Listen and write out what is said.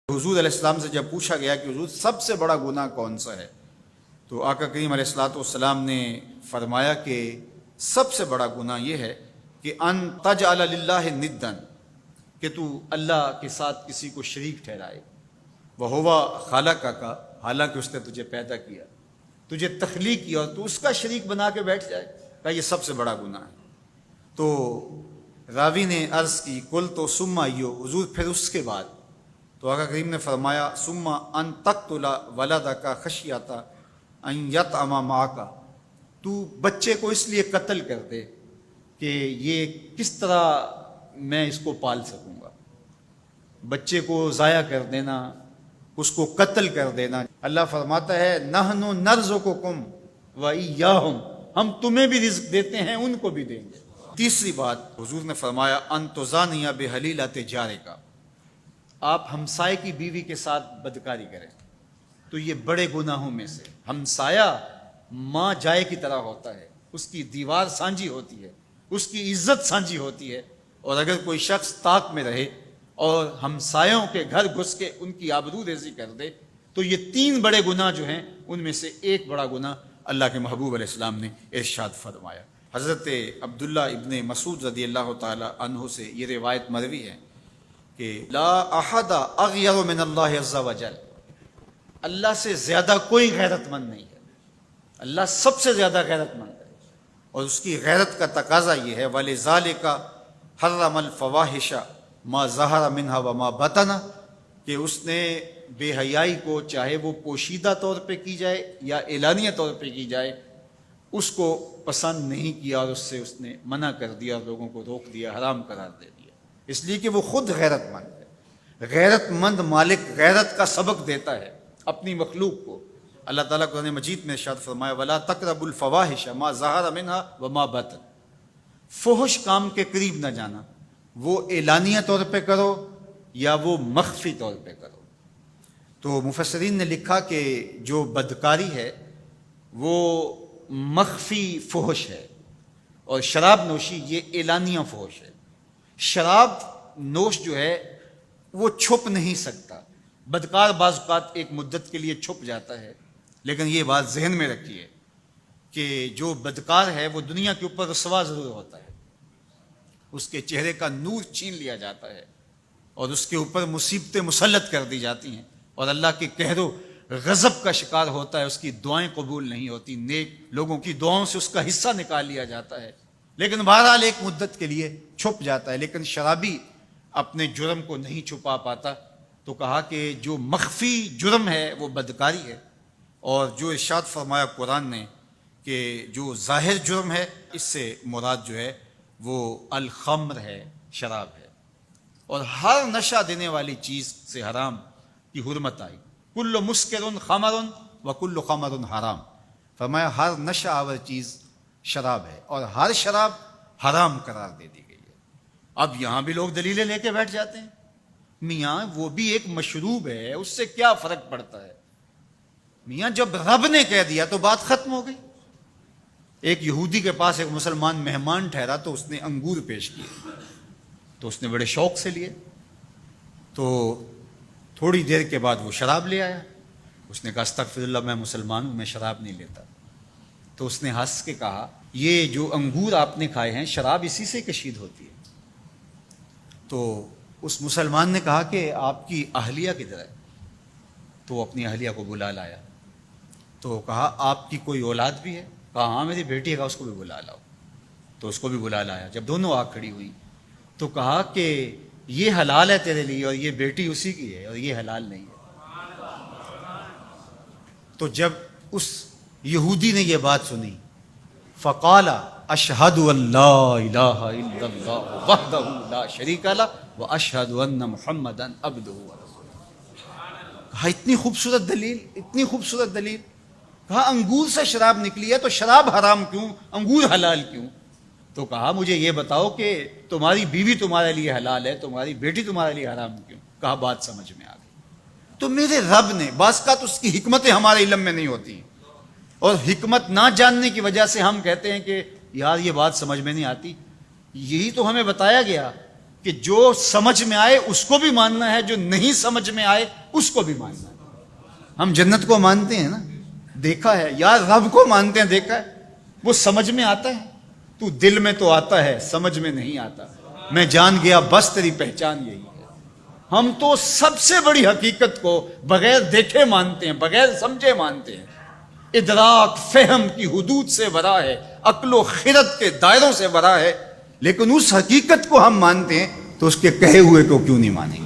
حضور علیہ السلام سے جب پوچھا گیا کہ حضور سب سے بڑا گناہ کون سا ہے، تو آقا کریم علیہ السلام نے فرمایا کہ سب سے بڑا گناہ یہ ہے کہ ان تجعل للہ ندا، کہ تو اللہ کے ساتھ کسی کو شریک ٹھہرائے، وہو خلقک، حالانکہ اس نے تجھے پیدا کیا، تجھے تخلیق کیا اور تو اس کا شریک بنا کے بیٹھ جائے، کہ یہ سب سے بڑا گناہ ہے۔ تو راوی نے عرض کی کل تو ثم ایو، حضور پھر اس کے بعد؟ تو آقا کریم نے فرمایا ثم ان تقتل ولدک خشیۃ ان یطعم معک، تو بچے کو اس لیے قتل کر دے کہ یہ کس طرح میں اس کو پال سکوں گا، بچے کو ضائع کر دینا، اس کو قتل کر دینا۔ اللہ فرماتا ہے نحن نرزقکم وایاہم، ہم تمہیں بھی رزق دیتے ہیں ان کو بھی دیں گے۔ تیسری بات حضور نے فرمایا ان تزانی بحلیلۃ جارک، آپ ہمسائے کی بیوی کے ساتھ بدکاری کریں، تو یہ بڑے گناہوں میں سے۔ ہمسایہ ماں جائے کی طرح ہوتا ہے، اس کی دیوار سانجھی ہوتی ہے، اس کی عزت سانجھی ہوتی ہے، اور اگر کوئی شخص طاق میں رہے اور ہمسایوں کے گھر گھس کے ان کی آبرو ریزی کر دے، تو یہ تین بڑے گناہ جو ہیں ان میں سے ایک بڑا گناہ اللہ کے محبوب علیہ السلام نے ارشاد فرمایا۔ حضرت عبداللہ ابن مسعود رضی اللہ تعالی عنہ سے یہ روایت مروی ہے کہ لا احد اغیر من اللہ عز وجل، اللہ سے زیادہ کوئی غیرت مند نہیں ہے، اللہ سب سے زیادہ غیرت مند ہے، اور اس کی غیرت کا تقاضا یہ ہے وَلِذَالِكَ حَرَّمَ الْفَوَاحِشَ مَا ظَهَرَ مِنْهَا وَمَا بَطَنَ، کہ اس نے بے حیائی کو چاہے وہ پوشیدہ طور پہ کی جائے یا اعلانیہ طور پہ کی جائے اس کو پسند نہیں کیا، اور اس نے منع کر دیا، لوگوں کو روک دیا، حرام قرار دے دیا، اس لیے کہ وہ خود غیرت مند ہے۔ غیرت مند مالک غیرت کا سبق دیتا ہے اپنی مخلوق کو۔ اللہ تعالیٰ قرآن مجید میں ارشاد فرمایا وَلَا تَقْرَبُوا الْفَوَاحِشَ مَا ظَهَرَ مِنْهَا وَمَا بَطَنَ، فحش کام کے قریب نہ جانا، وہ اعلانیہ طور پہ کرو یا وہ مخفی طور پہ کرو۔ تو مفسرین نے لکھا کہ جو بدکاری ہے وہ مخفی فحش ہے، اور شراب نوشی یہ اعلانیہ فحش ہے۔ شراب نوش جو ہے وہ چھپ نہیں سکتا، بدکار بعض اوقات ایک مدت کے لیے چھپ جاتا ہے، لیکن یہ بات ذہن میں رکھیے کہ جو بدکار ہے وہ دنیا کے اوپر رسوا ضرور ہوتا ہے، اس کے چہرے کا نور چھین لیا جاتا ہے، اور اس کے اوپر مصیبتیں مسلط کر دی جاتی ہیں، اور اللہ کے قہر و غضب کا شکار ہوتا ہے، اس کی دعائیں قبول نہیں ہوتی، نیک لوگوں کی دعاؤں سے اس کا حصہ نکال لیا جاتا ہے، لیکن بہرحال ایک مدت کے لیے چھپ جاتا ہے۔ لیکن شرابی اپنے جرم کو نہیں چھپا پاتا، تو کہا کہ جو مخفی جرم ہے وہ بدکاری ہے، اور جو ارشاد فرمایا قرآن نے کہ جو ظاہر جرم ہے اس سے مراد جو ہے وہ الخمر ہے، شراب ہے، اور ہر نشہ دینے والی چیز سے حرام کی حرمت آئی۔ کل مسکر خمر وکل خمر حرام، فرمایا ہر نشہ آور چیز شراب ہے، اور ہر شراب حرام قرار دے دی گئی ہے۔ اب یہاں بھی لوگ دلیلیں لے کے بیٹھ جاتے ہیں، میاں وہ بھی ایک مشروب ہے، اس سے کیا فرق پڑتا ہے؟ میاں جب رب نے کہہ دیا تو بات ختم ہو گئی۔ ایک یہودی کے پاس ایک مسلمان مہمان ٹھہرا تو اس نے انگور پیش کیے، تو اس نے بڑے شوق سے لیے، تو تھوڑی دیر کے بعد وہ شراب لے آیا۔ اس نے کہا استغفر اللہ، میں مسلمان ہوں، میں شراب نہیں لیتا۔ تو اس نے ہنس کے کہا یہ جو انگور آپ نے کھائے ہیں شراب اسی سے کشید ہوتی ہے۔ تو اس مسلمان نے کہا کہ آپ کی اہلیہ کدھر ہے؟ تو وہ اپنی اہلیہ کو بلا لایا، تو کہا آپ کی کوئی اولاد بھی ہے؟ کہا ہاں میری بیٹی ہے، اس کو بھی بلا لاؤ۔ تو اس کو بھی بلا لایا۔ جب دونوں آ کھڑی ہوئی تو کہا کہ یہ حلال ہے تیرے لیے، اور یہ بیٹی اسی کی ہے، اور یہ حلال نہیں ہے۔ تو جب اس یہودی نے یہ بات سنی فقال اشہد ان لا الہ الا اللہ وحدہ لا شریک لہ واشہد ان محمدا عبدہ ورسولہ۔ کہا اتنی خوبصورت دلیل، اتنی خوبصورت دلیل۔ کہا انگور سے شراب نکلی ہے تو شراب حرام کیوں، انگور حلال کیوں؟ تو کہا مجھے یہ بتاؤ کہ تمہاری بیوی تمہارے لیے حلال ہے، تمہاری بیٹی تمہارے لیے حرام کیوں؟ کہا بات سمجھ میں آ گئی۔ تو میرے رب نے بعض کا تو اس کی حکمتیں ہمارے علم میں نہیں ہوتی، اور حکمت نہ جاننے کی وجہ سے ہم کہتے ہیں کہ یار یہ بات سمجھ میں نہیں آتی۔ یہی تو ہمیں بتایا گیا کہ جو سمجھ میں آئے اس کو بھی ماننا ہے، جو نہیں سمجھ میں آئے اس کو بھی ماننا ہے۔ ہم جنت کو مانتے ہیں نا، دیکھا ہے، یا رب کو مانتے ہیں، دیکھا ہے، وہ سمجھ میں آتا ہے، تو دل میں تو آتا ہے، سمجھ میں نہیں آتا۔ میں جان گیا بس تیری پہچان یہی ہے۔ ہم تو سب سے بڑی حقیقت کو بغیر دیکھے مانتے ہیں، بغیر سمجھے مانتے ہیں۔ ادراک فہم کی حدود سے ورا ہے، عقل و خرد کے دائروں سے ورا ہے، لیکن اس حقیقت کو ہم مانتے ہیں تو اس کے کہے ہوئے کو کیوں نہیں مانیں گے؟